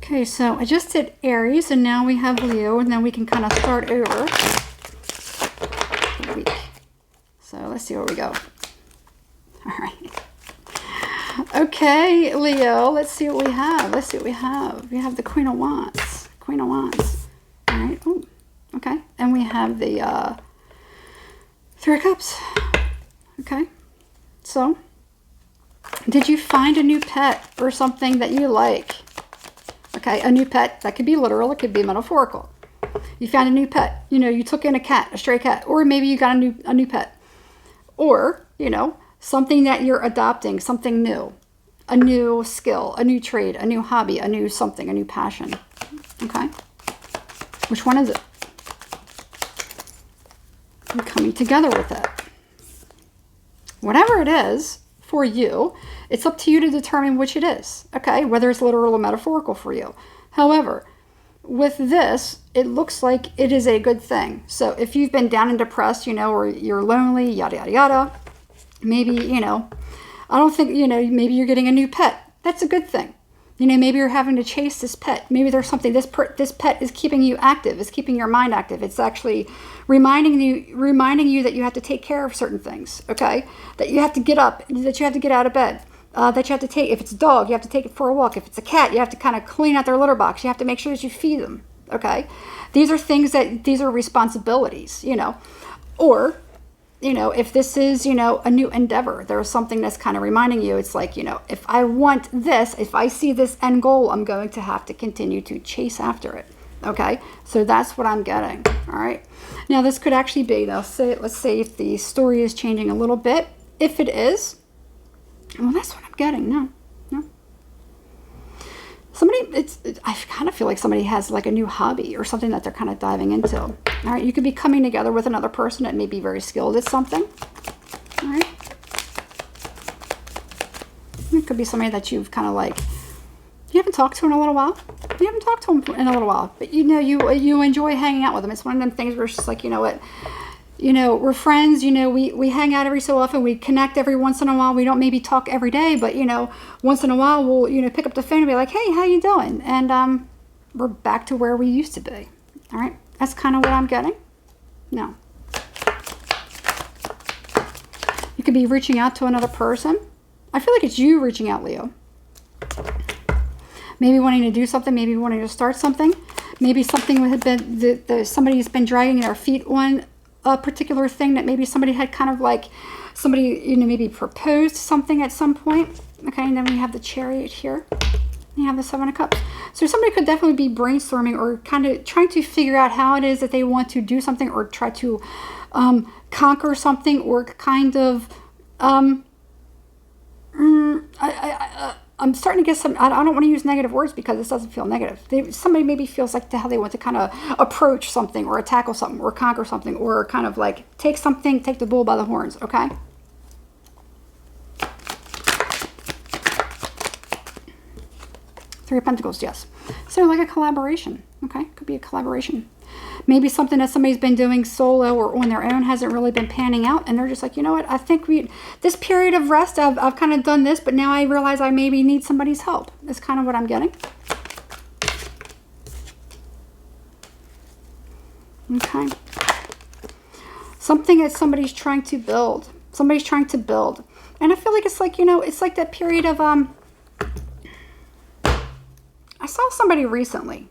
Okay, so I just did Aries, and now we have Leo, and then we can kind of start over the week. So let's see where we go. All right. Okay, Leo, let's see what we have. Let's see what we have. We have the Queen of Wands. Queen of Wands. All right. Oh, okay. And we have the Three of Cups. Okay. So, did you find a new pet or something that you like? Okay, a new pet. That could be literal. It could be metaphorical. You found a new pet. You know, you took in a cat, a stray cat, or maybe you got a new pet. Or, you know, something that you're adopting, something new. A new skill, a new trade, a new hobby, a new something, a new passion. Okay? Which one is it? You're coming together with it. Whatever it is for you, it's up to you to determine which it is. Okay? Whether it's literal or metaphorical for you. However, with this, it looks like it is a good thing. So if you've been down and depressed, you know, or you're lonely, yada, yada, yada, maybe, you know, I don't think, you know, maybe you're getting a new pet. That's a good thing. You know, maybe you're having to chase this pet. Maybe there's something, this pet is keeping you active, is keeping your mind active. It's actually reminding you that you have to take care of certain things, okay? That you have to get up, that you have to get out of bed. That you have to take, if it's a dog, you have to take it for a walk. If it's a cat, you have to kind of clean out their litter box. You have to make sure that you feed them, okay? These are responsibilities, you know. Or, you know, if this is, you know, a new endeavor, there's something that's kind of reminding you, it's like, you know, if I want this, if I see this end goal, I'm going to have to continue to chase after it, okay? So that's what I'm getting, all right? Now, this could actually be, let's say if the story is changing a little bit. If it is, well, that's what I'm getting. No. Somebody, I kind of feel like somebody has like a new hobby or something that they're kind of diving into. All right, you could be coming together with another person that may be very skilled at something. All right. It could be somebody that you've kind of like, you haven't talked to in a little while. You haven't talked to them in a little while, but you know, you enjoy hanging out with them. It's one of them things where it's just like, you know what, you know, we're friends, you know, we hang out every so often, we connect every once in a while. We don't maybe talk every day, but, you know, once in a while we'll, you know, pick up the phone and be like, hey, how you doing? And we're back to where we used to be. All right. That's kind of what I'm getting. No. You could be reaching out to another person. I feel like it's you reaching out, Leo. Maybe wanting to do something, maybe wanting to start something. Maybe something had been, somebody's been dragging their feet on a particular thing that maybe somebody had kind of like, somebody, you know, maybe proposed something at some point. Okay, and then we have the Chariot here. You have the Seven of Cups. So somebody could definitely be brainstorming or kind of trying to figure out how it is that they want to do something or try to conquer something or kind of, I'm starting to get some, I don't want to use negative words because this doesn't feel negative. Somebody maybe feels like how they want to kind of approach something or tackle something or conquer something or kind of like take the bull by the horns, okay? Three of Pentacles, yes. So like a collaboration, okay? Could be a collaboration. Maybe something that somebody's been doing solo or on their own hasn't really been panning out. And they're just like, you know what? I think this period of rest, I've kind of done this, but now I realize I maybe need somebody's help. That's kind of what I'm getting. Okay. Something that somebody's trying to build. Somebody's trying to build. And I feel like it's like, you know, it's like that period of, I saw somebody recently.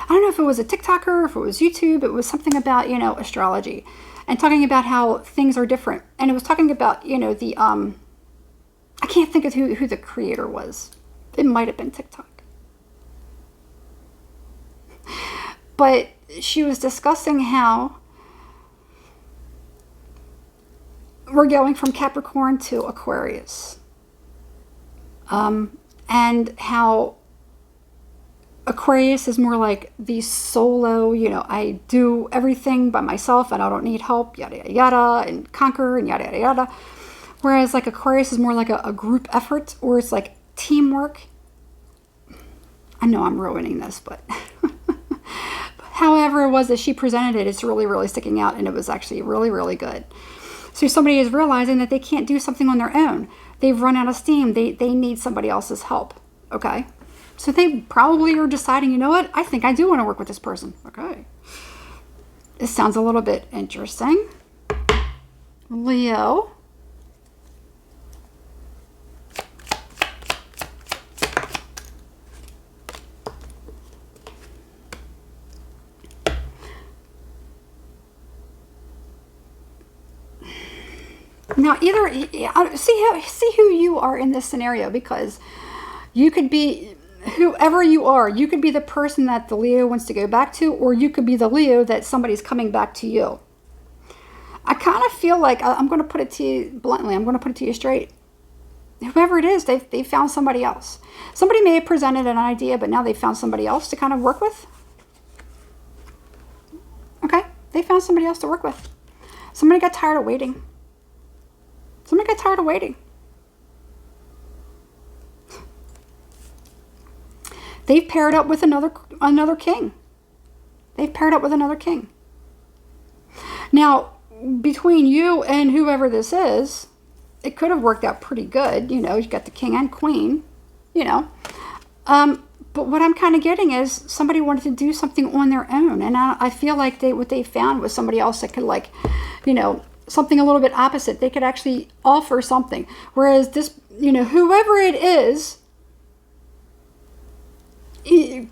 I don't know if it was a TikToker or if it was YouTube. It was something about, you know, astrology and talking about how things are different. And it was talking about, you know, the, I can't think of who the creator was. It might have been TikTok. But she was discussing how we're going from Capricorn to Aquarius. And how Aquarius is more like the solo, you know, I do everything by myself and I don't need help, yada, yada, yada, and conquer and yada, yada, yada. Whereas like Aquarius is more like a group effort or it's like teamwork. I know I'm ruining this, but however it was that she presented it, it's really, really sticking out and it was actually really, really good. So somebody is realizing that they can't do something on their own. They've run out of steam. They need somebody else's help, okay? So they probably are deciding, you know what, I think I do want to work with this person. Okay. This sounds a little bit interesting. Leo. Now, either see who you are in this scenario, because you could be whoever you are. You could be the person that the Leo wants to go back to, or you could be the Leo that somebody's coming back to you. I kind of feel like, I'm going to put it to you bluntly, I'm going to put it to you straight. Whoever it is, they found somebody else. Somebody may have presented an idea, but now they found somebody else to kind of work with. Okay, they found somebody else to work with. Somebody got tired of waiting. Somebody got tired of waiting. They've paired up with another king. They've paired up with another king. Now, between you and whoever this is, it could have worked out pretty good. You know, you got the king and queen, you know. But what I'm kind of getting is somebody wanted to do something on their own. And I feel like what they found was somebody else that could, like, you know, something a little bit opposite. They could actually offer something. Whereas this, you know, whoever it is,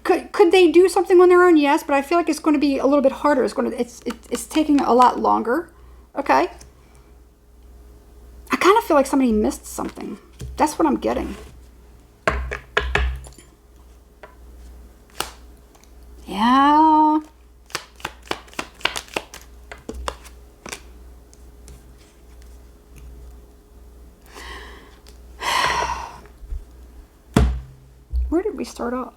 could they do something on their own? Yes, but I feel like it's going to be a little bit harder. It's taking a lot longer. Okay. I kind of feel like somebody missed something. That's what I'm getting. Yeah. Where did we start off?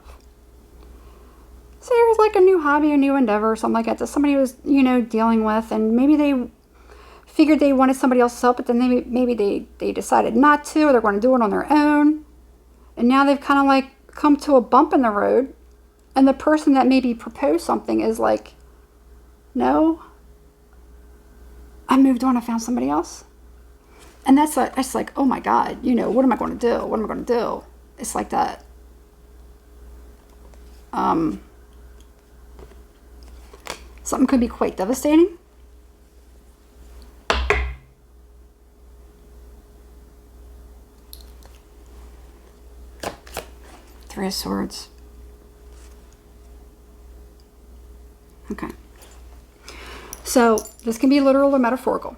So there's like a new hobby, a new endeavor, or something like that somebody was, you know, dealing with, and maybe they figured they wanted somebody else's help, but then maybe they decided not to, or they're going to do it on their own. And now they've kind of like come to a bump in the road, and the person that maybe proposed something is like, no, I moved on, I found somebody else. And that's like, oh my God, you know, what am I going to do? What am I going to do? It's like that. Something could be quite devastating. Three of Swords. Okay. So this can be literal or metaphorical.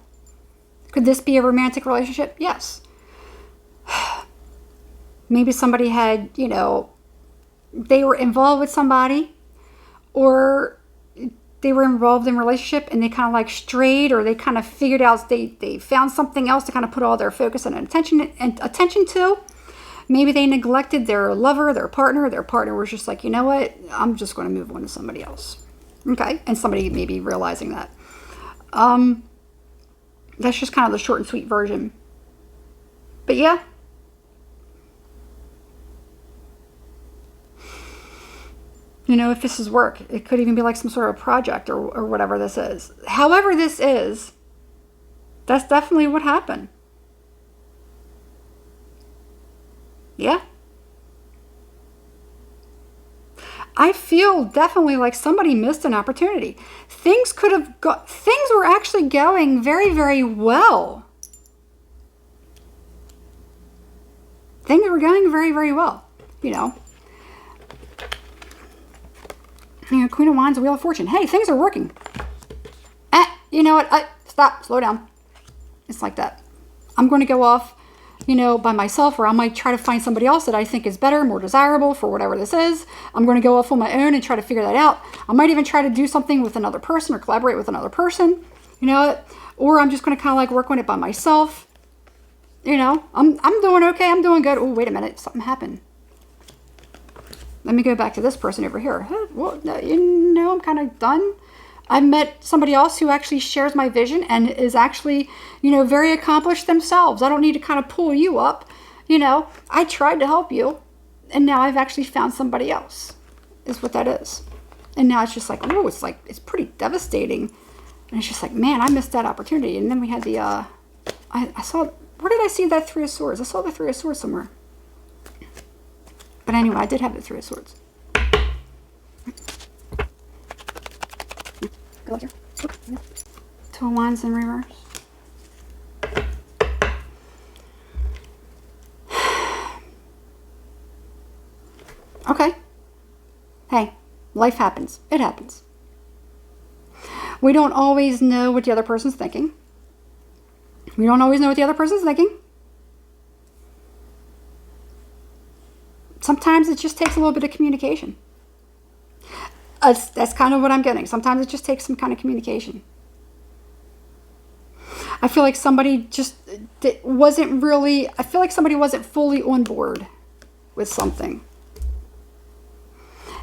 Could this be a romantic relationship? Yes. Maybe somebody had, you know, they were involved with somebody, or they were involved in a relationship and they kind of like strayed, or they kind of figured out they found something else to kind of put all their focus and attention to. Maybe they neglected their lover, their partner. Their partner was just like, you know what? I'm just going to move on to somebody else. Okay? And somebody maybe realizing that. That's just kind of the short and sweet version. But yeah. You know, if this is work, it could even be like some sort of project or whatever this is. However this is, that's definitely what happened. Yeah. I feel definitely like somebody missed an opportunity. Things were actually going very, very well. Things were going very, very well, you know. You know, Queen of Wands, Wheel of Fortune. Hey, things are working. You know what? Stop. Slow down. It's like that. I'm going to go off, you know, by myself, or I might try to find somebody else that I think is better, more desirable for whatever this is. I'm going to go off on my own and try to figure that out. I might even try to do something with another person or collaborate with another person, you know, or I'm just going to kind of like work on it by myself. You know, I'm doing okay. I'm doing good. Oh, wait a minute. Something happened. Let me go back to this person over here. Well, you know, I'm kind of done. I met somebody else who actually shares my vision and is actually, you know, very accomplished themselves. I don't need to kind of pull you up. You know, I tried to help you, and now I've actually found somebody else, is what that is. And now it's just like, oh, it's pretty devastating. And it's just like, man, I missed that opportunity. And then we had the, I saw, where did I see that Three of Swords? I saw the Three of Swords somewhere. But anyway, I did have the Three of Swords. Go up here. Two of Wands in reverse. Okay. Hey, life happens. It happens. We don't always know what the other person's thinking. We don't always know what the other person's thinking. Sometimes it just takes a little bit of communication. That's kind of what I'm getting. Sometimes it just takes some kind of communication. I feel like somebody wasn't fully on board with something.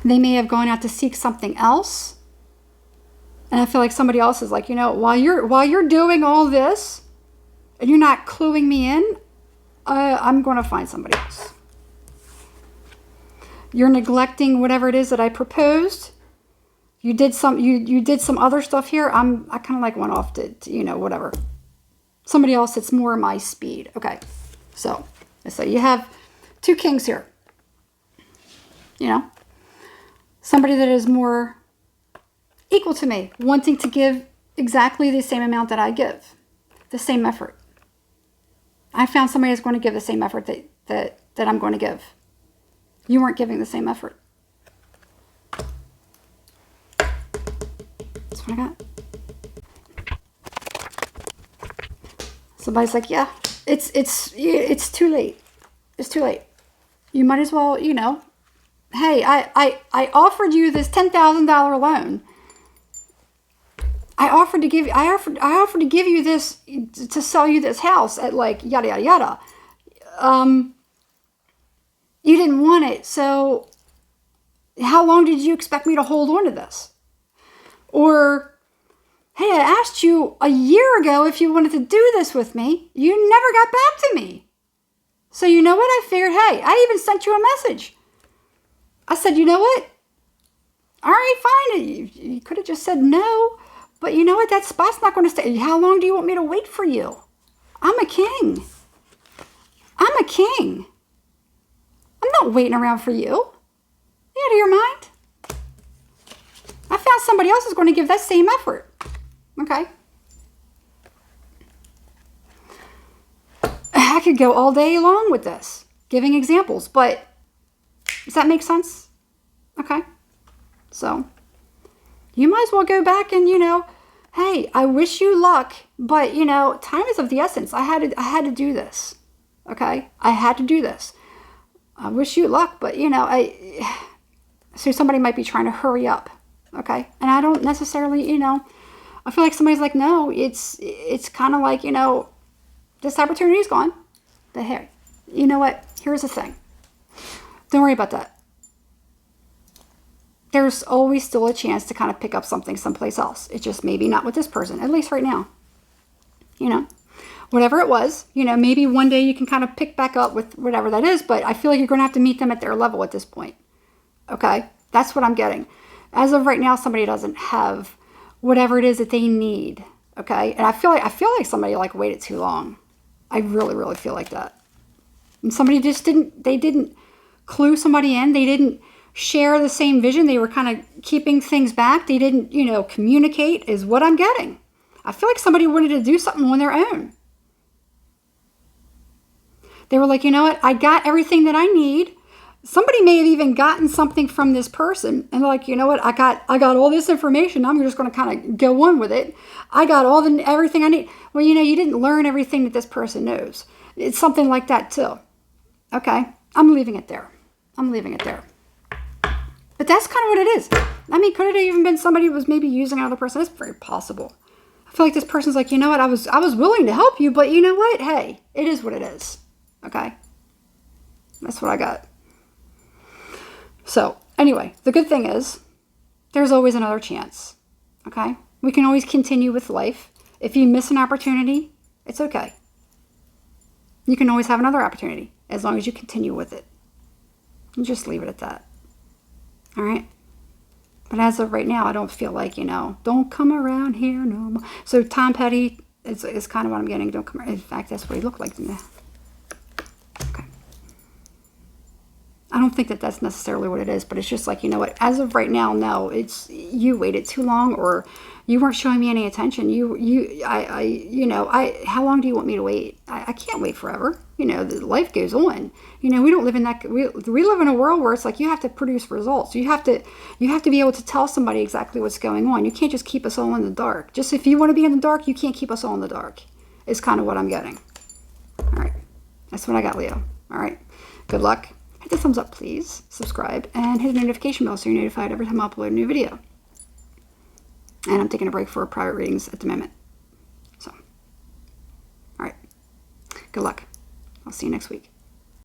They may have gone out to seek something else. And I feel like somebody else is like, while you're doing all this and you're not cluing me in, I'm going to find somebody else. You're neglecting whatever it is that I proposed. You did some other stuff here. I kind of like went off to whatever. Somebody else that's more my speed. Okay. So you have two kings here. Somebody that is more equal to me, wanting to give exactly the same amount that I give, the same effort. I found somebody that's going to give the same effort that I'm going to give. You weren't giving the same effort. That's what I got. Somebody's like, yeah, it's too late. It's too late. You might as well, hey, I offered you this $10,000 loan. I offered to give you this, to sell you this house at like yada yada yada. You didn't want it, so how long did you expect me to hold on to this? Or, hey, I asked you a year ago if you wanted to do this with me. You never got back to me. So you know what? I figured, hey, I even sent you a message. I said, you know what? All right, fine. You could have just said no. But you know what? That spot's not going to stay. How long do you want me to wait for you? I'm a king. I'm a king. I'm not waiting around for you. You out of your mind? I found somebody else who's going to give that same effort. Okay. I could go all day long with this, giving examples, but does that make sense? Okay. So, you might as well go back and, hey, I wish you luck, but, time is of the essence. I had to do this. Okay? I had to do this. I wish you luck, but, so somebody might be trying to hurry up. Okay? And I don't necessarily, I feel like somebody's like, no, it's kind of like, this opportunity is gone. But hey, you know what? Here's the thing. Don't worry about that. There's always still a chance to kind of pick up something someplace else. It's just maybe not with this person, at least right now. Whatever it was, maybe one day you can kind of pick back up with whatever that is, but I feel like you're going to have to meet them at their level at this point. Okay? That's what I'm getting. As of right now, somebody doesn't have whatever it is that they need. Okay? And I feel like somebody waited too long. I really, really feel like that. And somebody just didn't clue somebody in. They didn't share the same vision. They were kind of keeping things back. They didn't, communicate is what I'm getting. I feel like somebody wanted to do something on their own. They were like, you know what? I got everything that I need. Somebody may have even gotten something from this person. And they're like, you know what? I got all this information. I'm just going to kind of go on with it. I got everything I need. Well, you didn't learn everything that this person knows. It's something like that too. Okay? I'm leaving it there. But that's kind of what it is. I mean, could it have even been somebody who was maybe using another person? It's very possible. I feel like this person's like, you know what? I was willing to help you, but you know what? Hey, it is what it is. Okay? That's what I got. So, anyway, the good thing is, there's always another chance. Okay? We can always continue with life. If you miss an opportunity, it's okay. You can always have another opportunity, as long as you continue with it. And just leave it at that. All right? But as of right now, I don't feel like, don't come around here no more. So Tom Petty is kind of what I'm getting. Don't come around. In fact, that's what he looked like. Okay. don't think that that's necessarily what it is, but it's just like, you know what, as of right now, no, it's, you waited too long, or you weren't showing me any attention. How long do you want me to wait? I can't wait forever. You know, life goes on. You know, we don't live in that, we live in a world where it's like, you have to produce results. You have to be able to tell somebody exactly what's going on. You can't just keep us all in the dark. Just if you want to be in the dark, you can't keep us all in the dark, is kind of what I'm getting. All right. That's what I got, Leo. All right. Good luck. Hit the thumbs up, please. Subscribe and hit the notification bell so you're notified every time I upload a new video. And I'm taking a break for private readings at the moment. So, all right. Good luck. I'll see you next week.